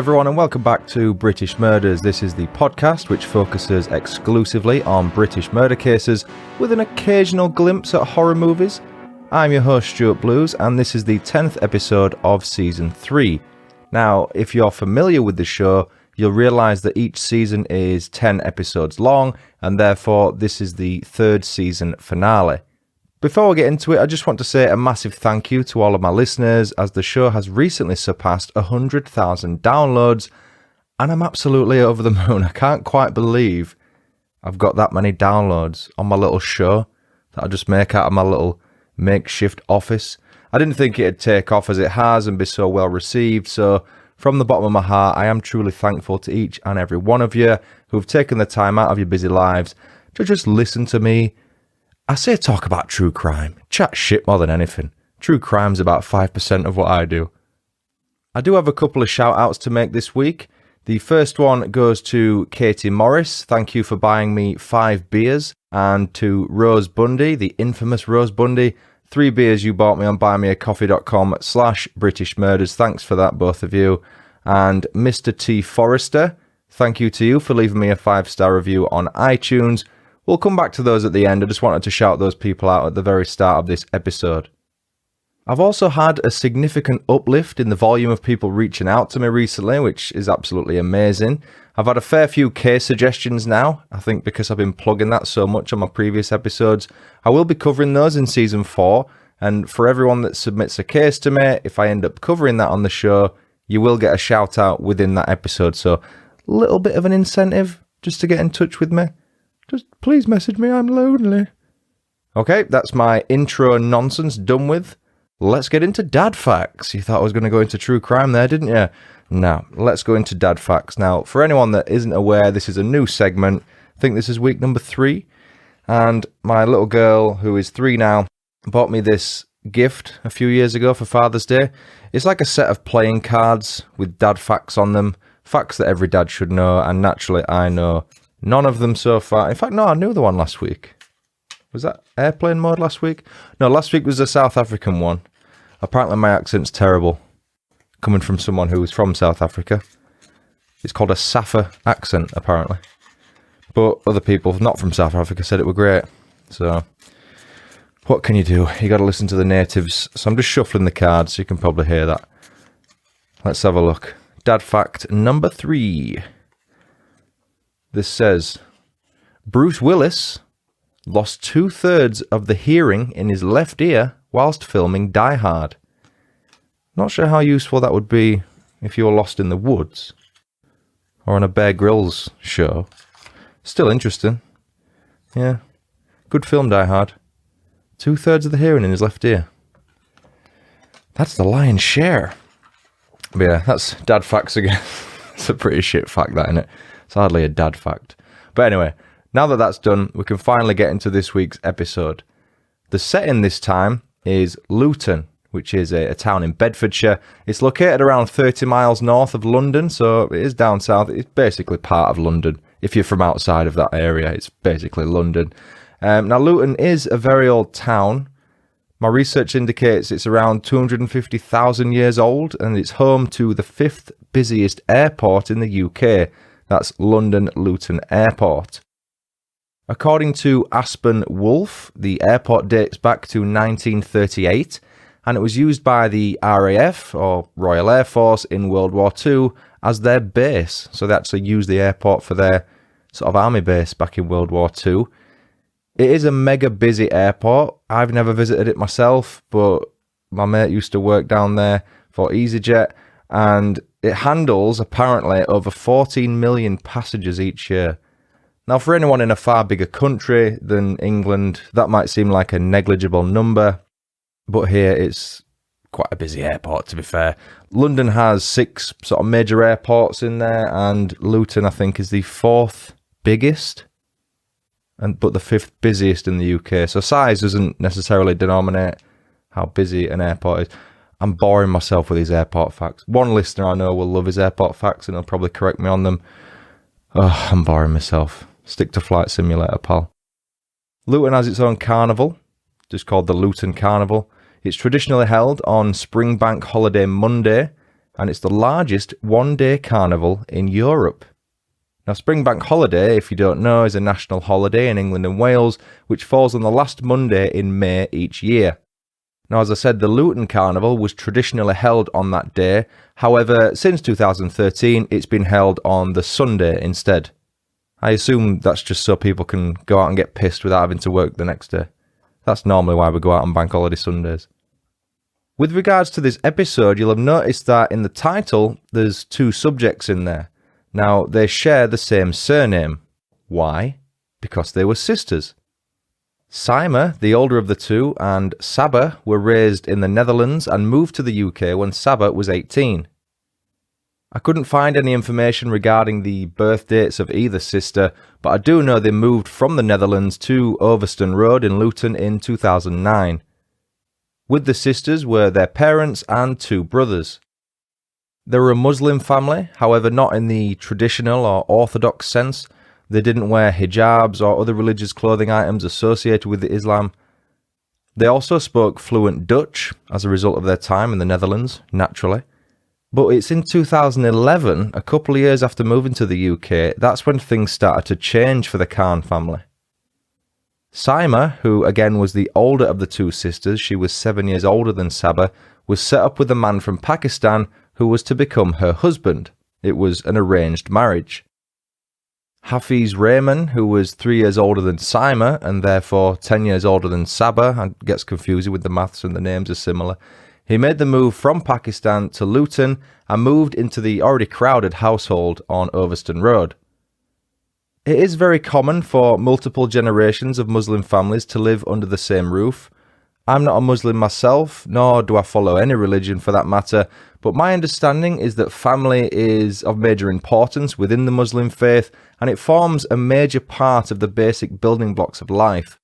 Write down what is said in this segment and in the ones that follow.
everyone, and welcome back to British Murders. This is the podcast which focuses exclusively on British murder cases with an occasional glimpse at horror movies. I'm your host Stuart Blues, and this is the 10th episode of Season 3. Now, if you're familiar with the show, you'll realise that each season is 10 episodes long, and therefore this is the third season finale. Before we get into it, I just want to say a massive thank you to all of my listeners, as the show has recently surpassed 100,000 downloads, and I'm absolutely over the moon. I can't quite believe I've got that many downloads on my little show that I just make out of my little makeshift office. I didn't think it'd take off as it has and be so well received, so from the bottom of my heart, I am truly thankful to each and every one of you who've taken the time out of your busy lives to just listen to me. I say talk about true crime, chat shit more than anything. True crime's about 5% of what I do. I do have a couple of shout outs to make this week. The first one goes to Katie Morris. Thank you for buying me 5 beers. And to Rose Bundy, the infamous Rose Bundy, 3 beers you bought me on buymeacoffee.com/British Murders. Thanks for that, both of you. And Mr. T. Forrester, thank you to you for leaving me a 5-star review on iTunes. We'll come back to those at the end. I just wanted to shout those people out at the very start of this episode. I've also had a significant uplift in the volume of people reaching out to me recently, which is absolutely amazing. I've had a fair few case suggestions now, I think because I've been plugging that so much on my previous episodes. I will be covering those in Season 4, and for everyone that submits a case to me, if I end up covering that on the show, you will get a shout out within that episode. So, a little bit of an incentive just to get in touch with me. Just please message me, I'm lonely. Okay, that's my intro nonsense done with. Let's get into dad facts. You thought I was going to go into true crime there, didn't you? No, let's go into dad facts. Now, for anyone that isn't aware, this is a new segment. I think this is week number 3. And my little girl, who is 3 now, bought me this gift a few years ago for Father's Day. It's like a set of playing cards with dad facts on them. Facts that every dad should know, and naturally I know none of them so far. In fact, no, I knew the one last week. Was that airplane mode last week? No, last week was the South African one. Apparently my accent's terrible, coming from someone who is from South Africa. It's called a Safa accent, apparently. But other people not from South Africa said it were great. So, what can you do? You got to listen to the natives. So I'm just shuffling the cards, so you can probably hear that. Let's have a look. Dad fact number 3. This says, Bruce Willis lost 2/3 of the hearing in his left ear whilst filming Die Hard. Not sure how useful that would be if you were lost in the woods or on a Bear Grylls show. Still interesting. Yeah. Good film, Die Hard. 2/3 of the hearing in his left ear. That's the lion's share. But yeah, that's dad facts again. It's a pretty shit fact, that, innit? It's hardly a dad fact. But anyway, now that that's done, we can finally get into this week's episode. The setting this time is Luton, which is a town in Bedfordshire. It's located around 30 miles north of London, so it is down south. It's basically part of London. If you're from outside of that area, it's basically London. Now, Luton is a very old town. My research indicates it's around 250,000 years old, and it's home to the 5th busiest airport in the UK. That's London Luton Airport. According to Aspen Wolf, the airport dates back to 1938, and it was used by the RAF, or Royal Air Force, in World War II as their base. So they actually used the airport for their sort of army base back in World War II. It is a mega busy airport. I've never visited it myself, but my mate used to work down there for EasyJet, and it handles apparently over 14 million passengers each year. Now, for anyone in a far bigger country than England, that might seem like a negligible number, but here it's quite a busy airport, to be fair. London has 6 sort of major airports in there, and Luton, I think, is the 4th biggest, but the 5th busiest in the UK. So size doesn't necessarily denominate how busy an airport is. I'm boring myself with these airport facts. One listener I know will love his airport facts, and he'll probably correct me on them. Oh, I'm boring myself. Stick to Flight Simulator, pal. Luton has its own carnival, just called the Luton Carnival. It's traditionally held on Springbank Holiday Monday, and it's the largest one-day carnival in Europe. Now, Spring Bank Holiday, if you don't know, is a national holiday in England and Wales, which falls on the last Monday in May each year. Now, as I said, the Luton Carnival was traditionally held on that day. However, since 2013, it's been held on the Sunday instead. I assume that's just so people can go out and get pissed without having to work the next day. That's normally why we go out on Bank Holiday Sundays. With regards to this episode, you'll have noticed that in the title, there's two subjects in there. Now, they share the same surname. Why? Because they were sisters. Saima, the older of the two, and Sabah were raised in the Netherlands and moved to the UK when Sabah was 18. I couldn't find any information regarding the birth dates of either sister, but I do know they moved from the Netherlands to Overston Road in Luton in 2009. With the sisters were their parents and two brothers. They were a Muslim family, however not in the traditional or orthodox sense. They didn't wear hijabs or other religious clothing items associated with Islam. They also spoke fluent Dutch as a result of their time in the Netherlands, naturally. But it's in 2011, a couple of years after moving to the UK, that's when things started to change for the Khan family. Saima, who again was the older of the two sisters, she was 7 years older than Sabah, was set up with a man from Pakistan who was to become her husband. It was an arranged marriage. Hafeez Rahman, who was 3 years older than Saima and therefore 10 years older than Sabah, and gets confusing with the maths and the names are similar, he made the move from Pakistan to Luton and moved into the already crowded household on Overston Road. It is very common for multiple generations of Muslim families to live under the same roof. I'm not a Muslim myself, nor do I follow any religion for that matter, but my understanding is that family is of major importance within the Muslim faith, and it forms a major part of the basic building blocks of life.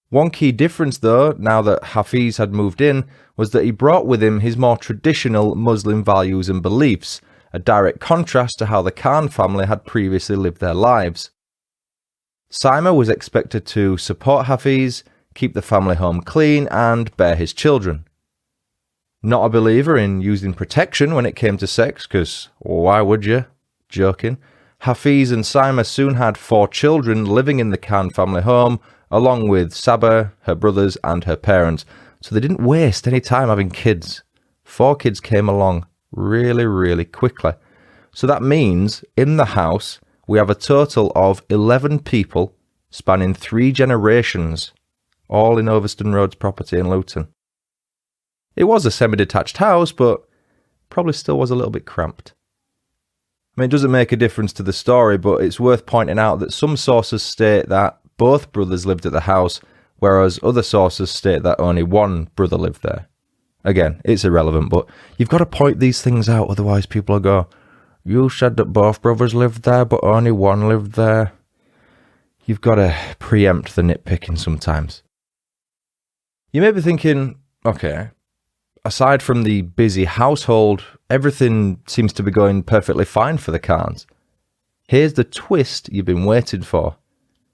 One key difference though, now that Hafeez had moved in, was that he brought with him his more traditional Muslim values and beliefs, a direct contrast to how the Khan family had previously lived their lives. Saima was expected to support Hafeez, keep the family home clean, and bear his children. Not a believer in using protection when it came to sex, because why would you? Joking. Hafeez and Saima soon had 4 children living in the Khan family home, along with Sabah, her brothers, and her parents, so they didn't waste any time having kids. 4 kids came along really quickly. So that means in the house we have a total of 11 people spanning 3 generations, all in Overston Road's property in Luton. It was a semi-detached house, but probably still was a little bit cramped. I mean, it doesn't make a difference to the story, but it's worth pointing out that some sources state that both brothers lived at the house, whereas other sources state that only one brother lived there. Again, it's irrelevant, but you've got to point these things out, otherwise people will go, "You said that both brothers lived there, but only one lived there." You've got to preempt the nitpicking sometimes. You may be thinking, okay, aside from the busy household, everything seems to be going perfectly fine for the Khans. Here's the twist you've been waiting for.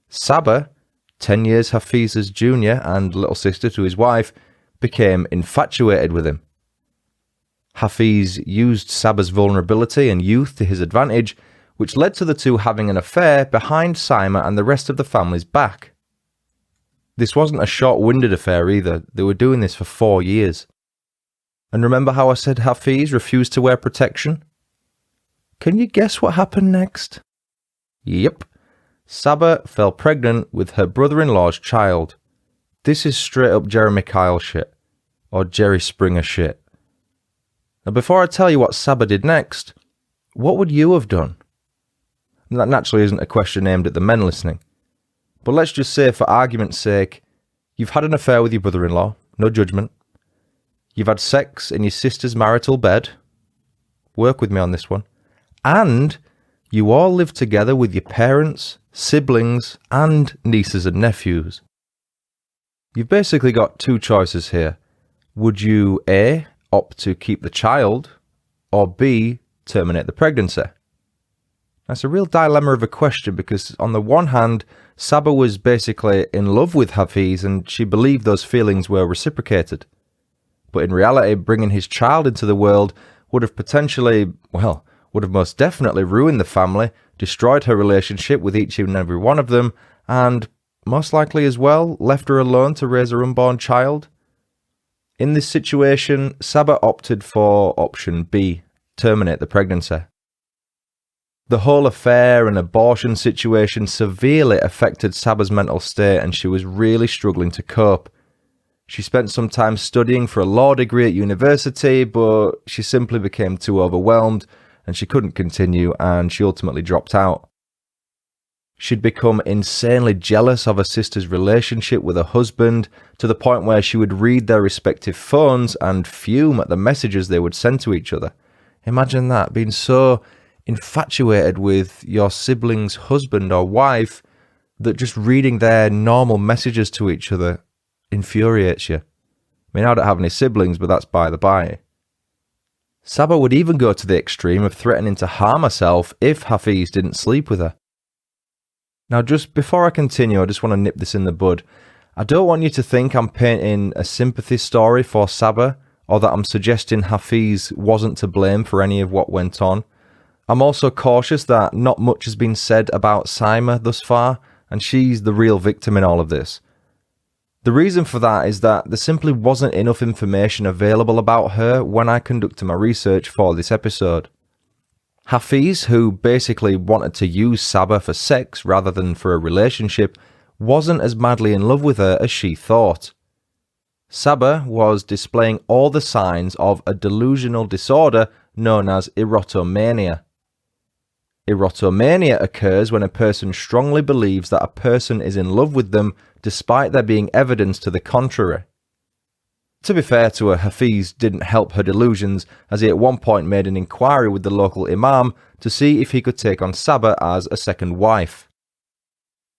Sabah, 10 years Hafeez's junior and little sister to his wife, became infatuated with him. Hafeez used Sabah's vulnerability and youth to his advantage, which led to the two having an affair behind Saima and the rest of the family's back. This wasn't a short-winded affair either. They were doing this for 4 years. And remember how I said Hafeez refused to wear protection? Can you guess what happened next? Yep. Sabah fell pregnant with her brother-in-law's child. This is straight up Jeremy Kyle shit. Or Jerry Springer shit. Now before I tell you what Sabah did next, what would you have done? And that naturally isn't a question aimed at the men listening. But let's just say, for argument's sake, you've had an affair with your brother-in-law, no judgment. You've had sex in your sister's marital bed. Work with me on this one. And you all live together with your parents, siblings, and nieces and nephews. You've basically got 2 choices here. Would you A, opt to keep the child, or B, terminate the pregnancy? That's a real dilemma of a question because on the one hand, Sabah was basically in love with Hafeez and she believed those feelings were reciprocated. But in reality, bringing his child into the world would have most definitely ruined the family, destroyed her relationship with each and every one of them, and most likely as well left her alone to raise her unborn child. In this situation, Sabah opted for option B, terminate the pregnancy. The whole affair and abortion situation severely affected Sabah's mental state, and she was really struggling to cope. She spent some time studying for a law degree at university, but she simply became too overwhelmed and she couldn't continue, and she ultimately dropped out. She'd become insanely jealous of her sister's relationship with her husband, to the point where she would read their respective phones and fume at the messages they would send to each other. Imagine that, being so infatuated with your sibling's husband or wife that just reading their normal messages to each other infuriates you. I mean, I don't have any siblings, but that's by the by. Sabah would even go to the extreme of threatening to harm herself if Hafeez didn't sleep with her. Now, just before I continue, I just want to nip this in the bud. I don't want you to think I'm painting a sympathy story for Sabah, or that I'm suggesting Hafeez wasn't to blame for any of what went on. I'm also cautious that not much has been said about Saima thus far, and she's the real victim in all of this. The reason for that is that there simply wasn't enough information available about her when I conducted my research for this episode. Hafeez, who basically wanted to use Sabah for sex rather than for a relationship, wasn't as madly in love with her as she thought. Sabah was displaying all the signs of a delusional disorder known as erotomania. Erotomania occurs when a person strongly believes that a person is in love with them despite there being evidence to the contrary. To be fair to her, Hafeez didn't help her delusions, as he at one point made an inquiry with the local imam to see if he could take on Sabah as a second wife.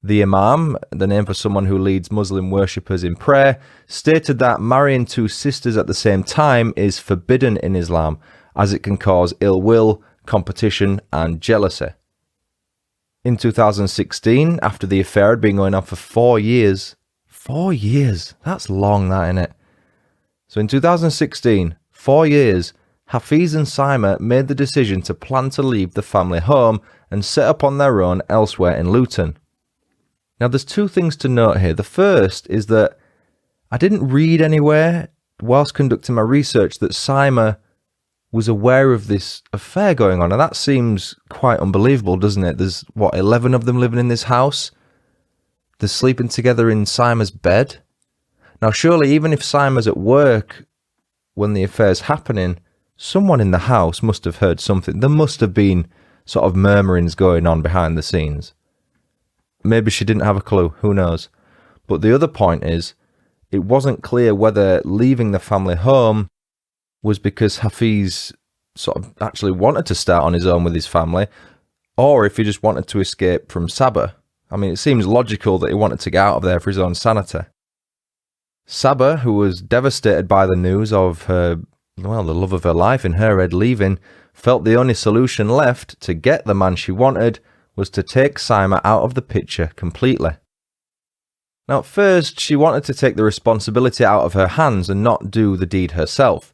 The imam, the name for someone who leads Muslim worshippers in prayer, stated that marrying two sisters at the same time is forbidden in Islam, as it can cause ill will, competition and jealousy. In 2016, after the affair had been going on for 4 years, 4 years, that's long, that, innit? So in 2016, 4 years, Hafeez and Saima made the decision to plan to leave the family home and set up on their own elsewhere in Luton. Now there's two things to note here. The first is that I didn't read anywhere whilst conducting my research that Saima was aware of this affair going on, and that seems quite unbelievable, doesn't it? There's, 11 of them living in this house? They're sleeping together in Saima's bed? Now surely even if Saima's at work when the affair's happening, someone in the house must have heard something. There must have been sort of murmurings going on behind the scenes. Maybe she didn't have a clue, who knows? But the other point is, it wasn't clear whether leaving the family home was because Hafeez sort of actually wanted to start on his own with his family, or if he just wanted to escape from Sabah. I mean, it seems logical that he wanted to get out of there for his own sanity. Sabah, who was devastated by the news of her, the love of her life in her head leaving, felt the only solution left to get the man she wanted was to take Saima out of the picture completely. Now at first, she wanted to take the responsibility out of her hands and not do the deed herself.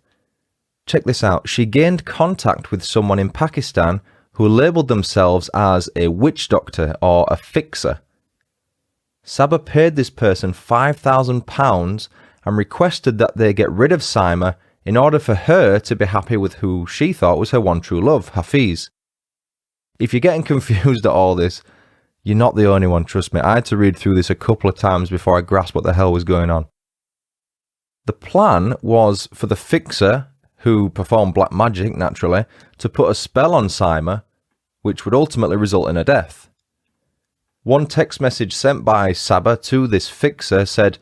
Check this out, she gained contact with someone in Pakistan who labelled themselves as a witch doctor or a fixer. Sabah paid this person £5,000 and requested that they get rid of Saima in order for her to be happy with who she thought was her one true love, Hafeez. If you're getting confused at all this, you're not the only one, trust me. I had to read through this a couple of times before I grasped what the hell was going on. The plan was for the fixer, who performed black magic naturally, to put a spell on Saima, which would ultimately result in her death. One text message sent by Sabah to this fixer said,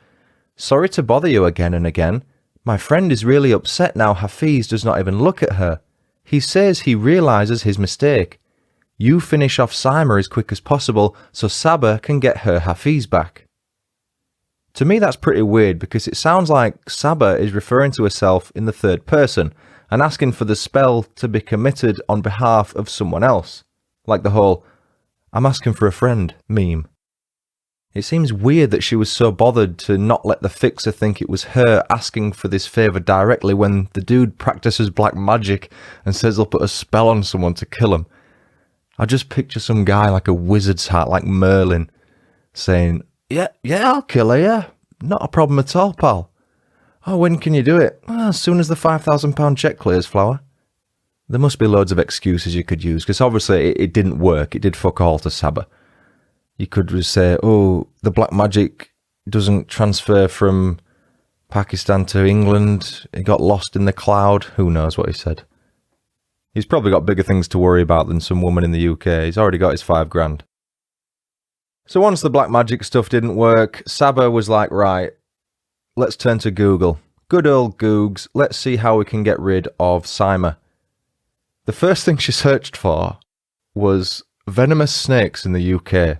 "Sorry to bother you again and again. My friend is really upset now Hafeez does not even look at her. He says he realises his mistake. You finish off Saima as quick as possible so Sabah can get her Hafeez back." To me that's pretty weird, because it sounds like Sabah is referring to herself in the third person and asking for the spell to be committed on behalf of someone else. Like the whole "I'm asking for a friend" meme. It seems weird that she was so bothered to not let the fixer think it was her asking for this favour directly when the dude practices black magic and says he'll put a spell on someone to kill him. I just picture some guy like a wizard's hat, like Merlin, saying, Yeah, I'll kill her, yeah. Not a problem at all, pal. Oh, when can you do it? Well, as soon as the £5,000 cheque clears, Flower. There must be loads of excuses you could use, because obviously it didn't work. It did fuck all to Sabah. You could just say, oh, the black magic doesn't transfer from Pakistan to England. It got lost in the cloud. Who knows what he said. He's probably got bigger things to worry about than some woman in the UK. He's already got his $5,000. So once the black magic stuff didn't work, Sabah was like, right, let's turn to Google. Good old Googs. Let's see how we can get rid of Saima. The first thing she searched for was venomous snakes in the UK.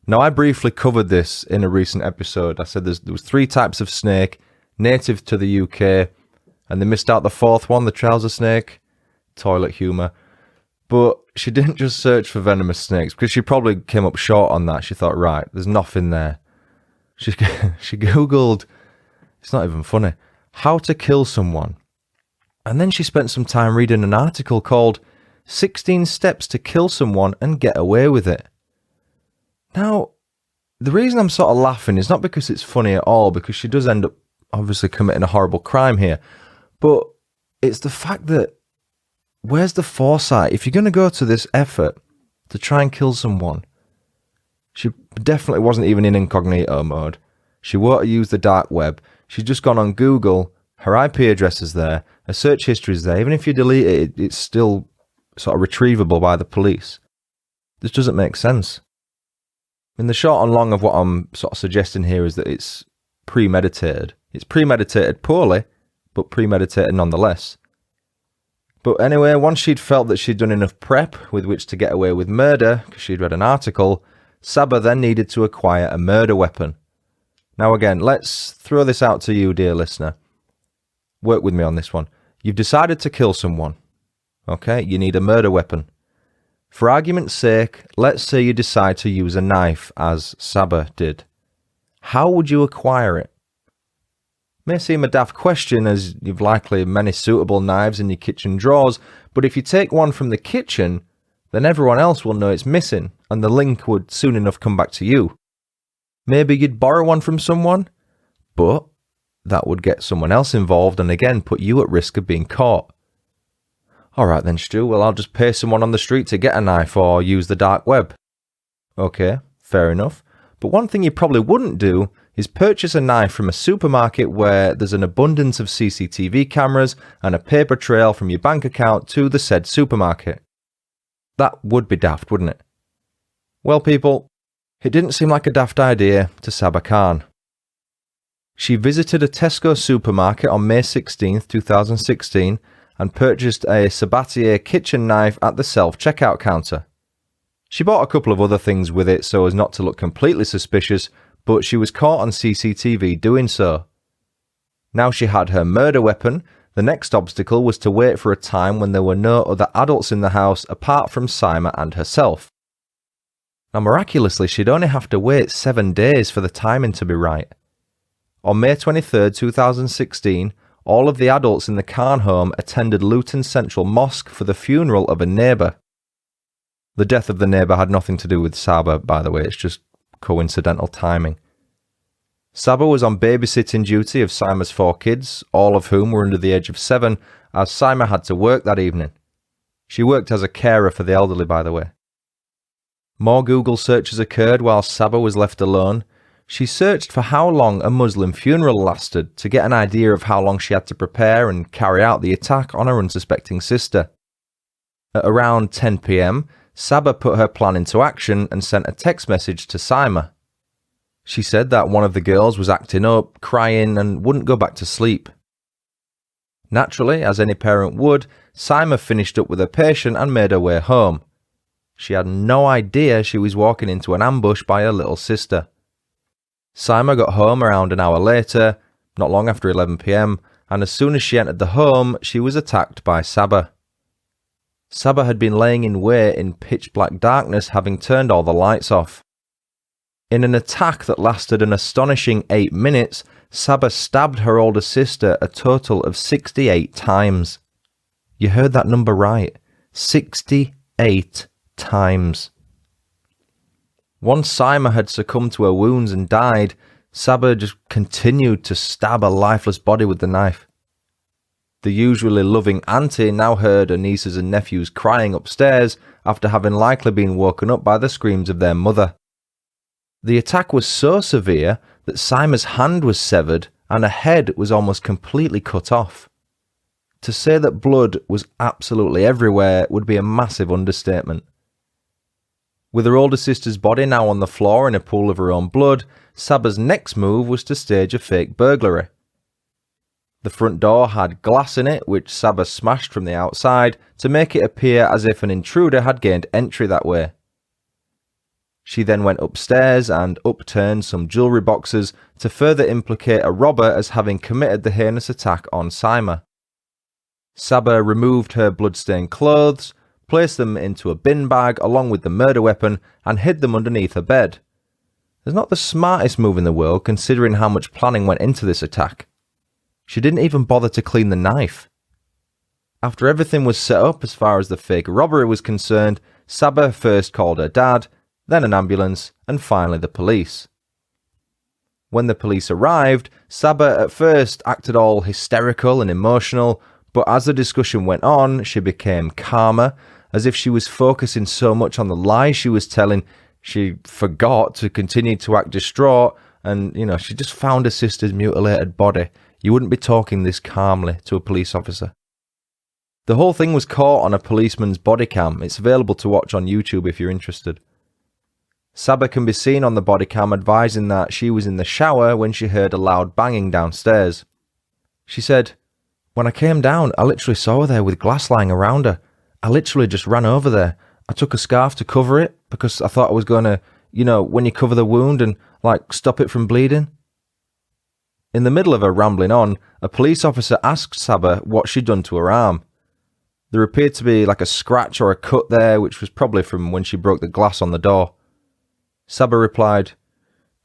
Now, I briefly covered this in a recent episode. I said there was 3 types of snake native to the UK, and they missed out the 4th one, the trouser snake. Toilet humour. But she didn't just search for venomous snakes, because she probably came up short on that. She thought, right, there's nothing there. She Googled, it's not even funny, how to kill someone. And then she spent some time reading an article called 16 Steps to Kill Someone and Get Away with It. Now, the reason I'm sort of laughing is not because it's funny at all, because she does end up obviously committing a horrible crime here, but it's the fact that where's the foresight? If you're going to go to this effort to try and kill someone, she definitely wasn't even in incognito mode. She won't have used the dark web. She's just gone on Google. Her IP address is there. Her search history is there. Even if you delete it, it's still sort of retrievable by the police. This doesn't make sense. In the short and long of what I'm sort of suggesting here is that it's premeditated. It's premeditated poorly, but premeditated nonetheless. But anyway, once she'd felt that she'd done enough prep with which to get away with murder, because she'd read an article, Sabah then needed to acquire a murder weapon. Now again, let's throw this out to you, dear listener. Work with me on this one. You've decided to kill someone. Okay, you need a murder weapon. For argument's sake, let's say you decide to use a knife, as Sabah did. How would you acquire it? May seem a daft question, as you've likely many suitable knives in your kitchen drawers, but if you take one from the kitchen, then everyone else will know it's missing, and the link would soon enough come back to you. Maybe you'd borrow one from someone, but that would get someone else involved and again put you at risk of being caught. Alright then, Stu, well, I'll just pay someone on the street to get a knife or use the dark web. Okay, fair enough. But one thing you probably wouldn't do is purchase a knife from a supermarket where there's an abundance of CCTV cameras and a paper trail from your bank account to the said supermarket. That would be daft, wouldn't it? Well, people, it didn't seem like a daft idea to Sabah Khan. She visited a Tesco supermarket on May 16, 2016 and purchased a Sabatier kitchen knife at the self-checkout counter. She bought a couple of other things with it so as not to look completely suspicious, but she was caught on CCTV doing so. Now she had her murder weapon, the next obstacle was to wait for a time when there were no other adults in the house apart from Saima and herself. Now miraculously, she'd only have to wait 7 days for the timing to be right. On May 23, 2016, all of the adults in the Khan home attended Luton Central Mosque for the funeral of a neighbour. The death of the neighbour had nothing to do with Sabah, by the way, it's just coincidental timing. Sabah was on babysitting duty of Saima's 4 kids, all of whom were under the age of 7, as Saima had to work that evening. She worked as a carer for the elderly, by the way. More Google searches occurred while Sabah was left alone. She searched for how long a Muslim funeral lasted to get an idea of how long she had to prepare and carry out the attack on her unsuspecting sister. At around 10 p.m, Sabah put her plan into action and sent a text message to Saima. She said that one of the girls was acting up, crying, and wouldn't go back to sleep. Naturally, as any parent would, Saima finished up with her patient and made her way home. She had no idea she was walking into an ambush by her little sister. Saima got home around an hour later, not long after 11 p.m, and as soon as she entered the home, she was attacked by Sabah. Sabah had been laying in wait in pitch black darkness, having turned all the lights off. In an attack that lasted an astonishing 8 minutes, Sabah stabbed her older sister a total of 68 times. You heard that number right. 68 times. Once Saima had succumbed to her wounds and died, Sabah just continued to stab her lifeless body with the knife. The usually loving auntie now heard her nieces and nephews crying upstairs after having likely been woken up by the screams of their mother. The attack was so severe that Saima's hand was severed and her head was almost completely cut off. To say that blood was absolutely everywhere would be a massive understatement. With her older sister's body now on the floor in a pool of her own blood, Sabah's next move was to stage a fake burglary. The front door had glass in it, which Sabah smashed from the outside to make it appear as if an intruder had gained entry that way. She then went upstairs and upturned some jewellery boxes to further implicate a robber as having committed the heinous attack on Saima. Sabah removed her blood-stained clothes, placed them into a bin bag along with the murder weapon, and hid them underneath her bed. It's not the smartest move in the world considering how much planning went into this attack. She didn't even bother to clean the knife. After everything was set up as far as the fake robbery was concerned, Sabah first called her dad, then an ambulance, and finally the police. When the police arrived, Sabah at first acted all hysterical and emotional, but as the discussion went on, she became calmer, as if she was focusing so much on the lies she was telling, she forgot to continue to act distraught, and, she just found her sister's mutilated body. You wouldn't be talking this calmly to a police officer. The whole thing was caught on a policeman's body cam. It's available to watch on YouTube if you're interested. Sabah can be seen on the body cam advising that she was in the shower when she heard a loud banging downstairs. She said, "When I came down, I literally saw her there with glass lying around her. I literally just ran over there. I took a scarf to cover it because I thought I was going to, when you cover the wound and, stop it from bleeding." In the middle of her rambling on, a police officer asked Sabah what she'd done to her arm. There appeared to be a scratch or a cut there, which was probably from when she broke the glass on the door. Sabah replied,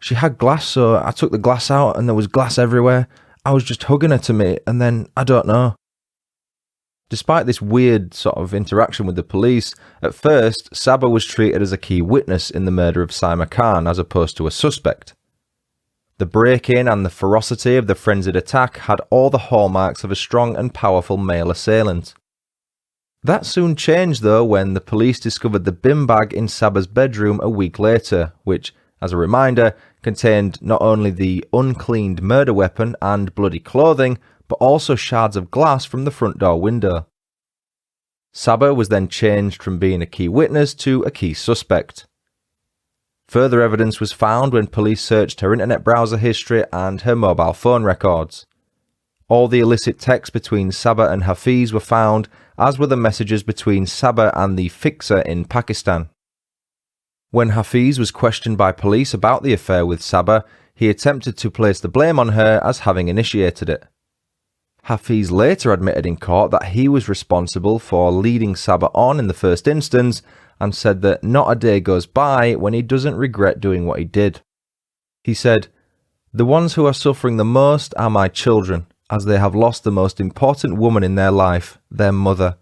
"She had glass, so I took the glass out and there was glass everywhere. I was just hugging her to me, and then I don't know." Despite this weird sort of interaction with the police, at first, Sabah was treated as a key witness in the murder of Saima Khan as opposed to a suspect. The break-in and the ferocity of the frenzied attack had all the hallmarks of a strong and powerful male assailant. That soon changed though when the police discovered the bin bag in Sabah's bedroom a week later, which, as a reminder, contained not only the uncleaned murder weapon and bloody clothing, but also shards of glass from the front door window. Sabah was then changed from being a key witness to a key suspect. Further evidence was found when police searched her internet browser history and her mobile phone records. All the illicit texts between Sabah and Hafeez were found, as were the messages between Sabah and the fixer in Pakistan. When Hafeez was questioned by police about the affair with Sabah, he attempted to place the blame on her as having initiated it. Hafeez later admitted in court that he was responsible for leading Sabah on in the first instance, and said that not a day goes by when he doesn't regret doing what he did. He said, "The ones who are suffering the most are my children, as they have lost the most important woman in their life, their mother.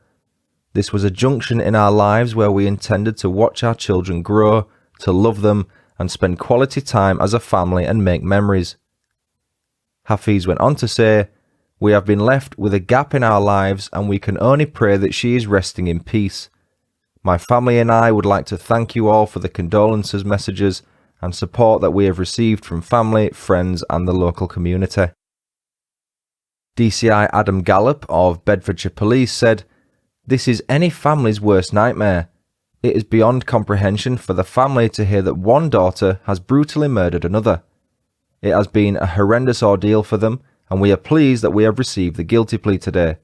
This was a junction in our lives where we intended to watch our children grow, to love them, and spend quality time as a family and make memories." Hafeez went on to say, "We have been left with a gap in our lives and we can only pray that she is resting in peace. My family and I would like to thank you all for the condolences messages and support that we have received from family, friends and the local community." DCI Adam Gallop of Bedfordshire Police said, "This is any family's worst nightmare. It is beyond comprehension for the family to hear that one daughter has brutally murdered another. It has been a horrendous ordeal for them, and we are pleased that we have received the guilty plea today.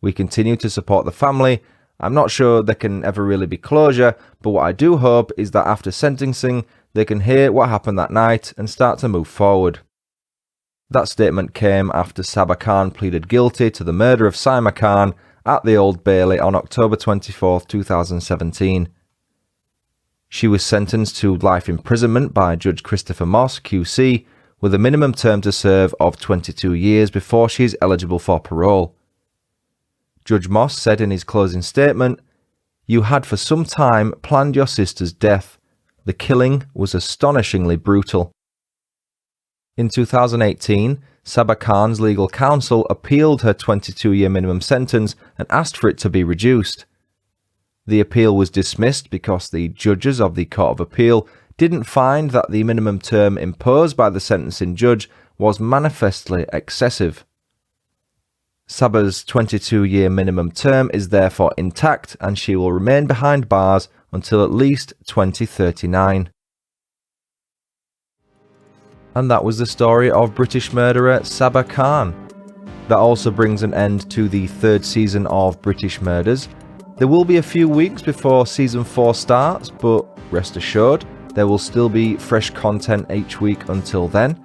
We continue to support the family. I'm not sure there can ever really be closure, but what I do hope is that after sentencing, they can hear what happened that night and start to move forward." That statement came after Sabah Khan pleaded guilty to the murder of Saima Khan at the Old Bailey on October 24, 2017. She was sentenced to life imprisonment by Judge Christopher Moss, QC, with a minimum term to serve of 22 years before she is eligible for parole. Judge Moss said in his closing statement, "You had for some time planned your sister's death. The killing was astonishingly brutal." In 2018, Sabah Khan's legal counsel appealed her 22-year minimum sentence and asked for it to be reduced. The appeal was dismissed because the judges of the Court of Appeal didn't find that the minimum term imposed by the sentencing judge was manifestly excessive. Sabah's 22-year minimum term is therefore intact and she will remain behind bars until at least 2039. And that was the story of British murderer Sabah Khan. That also brings an end to the third season of British Murders. There will be a few weeks before season 4 starts, but rest assured, there will still be fresh content each week until then.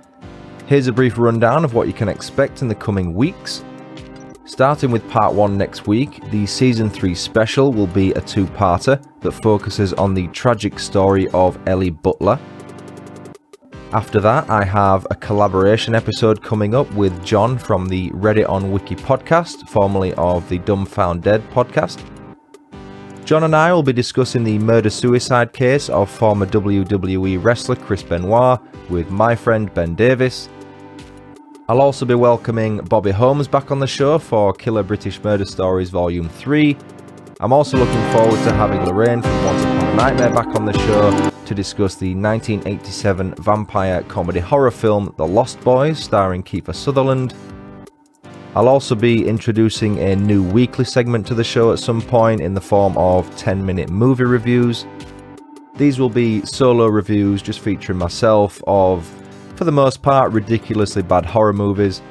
Here's a brief rundown of what you can expect in the coming weeks. Starting with part 1 next week, the season 3 special will be a two-parter that focuses on the tragic story of Ellie Butler. After that, I have a collaboration episode coming up with John from the Reddit on Wiki podcast, formerly of the Dumb Found Dead podcast. John and I will be discussing the murder-suicide case of former WWE wrestler Chris Benoit with my friend Ben Davis. I'll also be welcoming Bobby Holmes back on the show for Killer British Murder Stories Volume 3. I'm also looking forward to having Lorraine from Once Upon a Nightmare back on the show to discuss the 1987 vampire comedy horror film The Lost Boys starring Kiefer Sutherland. I'll also be introducing a new weekly segment to the show at some point in the form of 10-minute movie reviews. These will be solo reviews just featuring myself of, for the most part, ridiculously bad horror movies.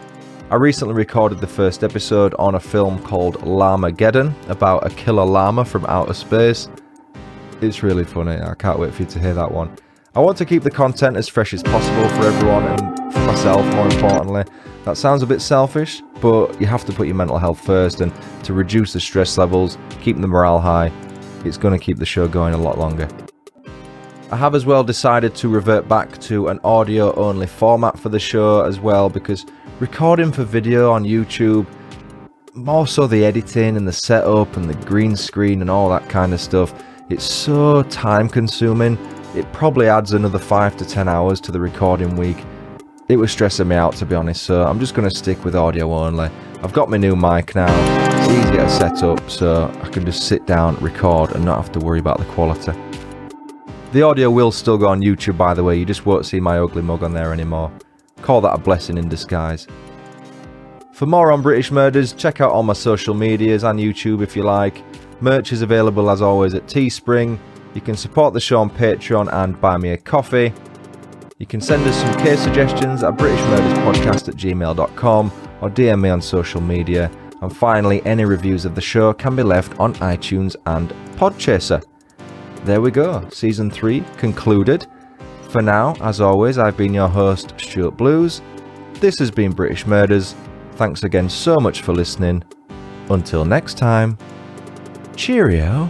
I recently recorded the first episode on a film called Llamageddon about a killer llama from outer space. It's really funny, I can't wait for you to hear that one. I want to keep the content as fresh as possible for everyone and for myself more importantly. That sounds a bit selfish, but you have to put your mental health first, and to reduce the stress levels, keep the morale high, it's going to keep the show going a lot longer. I have as well decided to revert back to an audio only format for the show as well, because recording for video on YouTube, more so the editing and the setup and the green screen and all that kind of stuff, it's so time consuming. It probably adds another 5 to 10 hours to the recording week. It was stressing me out, to be honest, so I'm just going to stick with audio only. I've got my new mic now, it's easier to set up, so I can just sit down, record and not have to worry about the quality. The audio will still go on YouTube, by the way, you just won't see my ugly mug on there anymore. Call that a blessing in disguise. For more on British Murders, check out all my social medias and YouTube if you like. Merch is available as always at Teespring. You can support the show on Patreon and buy me a coffee. You can send us some case suggestions at britishmurderspodcast@gmail.com or DM me on social media. And finally, any reviews of the show can be left on iTunes and Podchaser. There we go, Season 3 concluded. For now, as always, I've been your host, Stuart Blues. This has been British Murders. Thanks again so much for listening. Until next time, cheerio.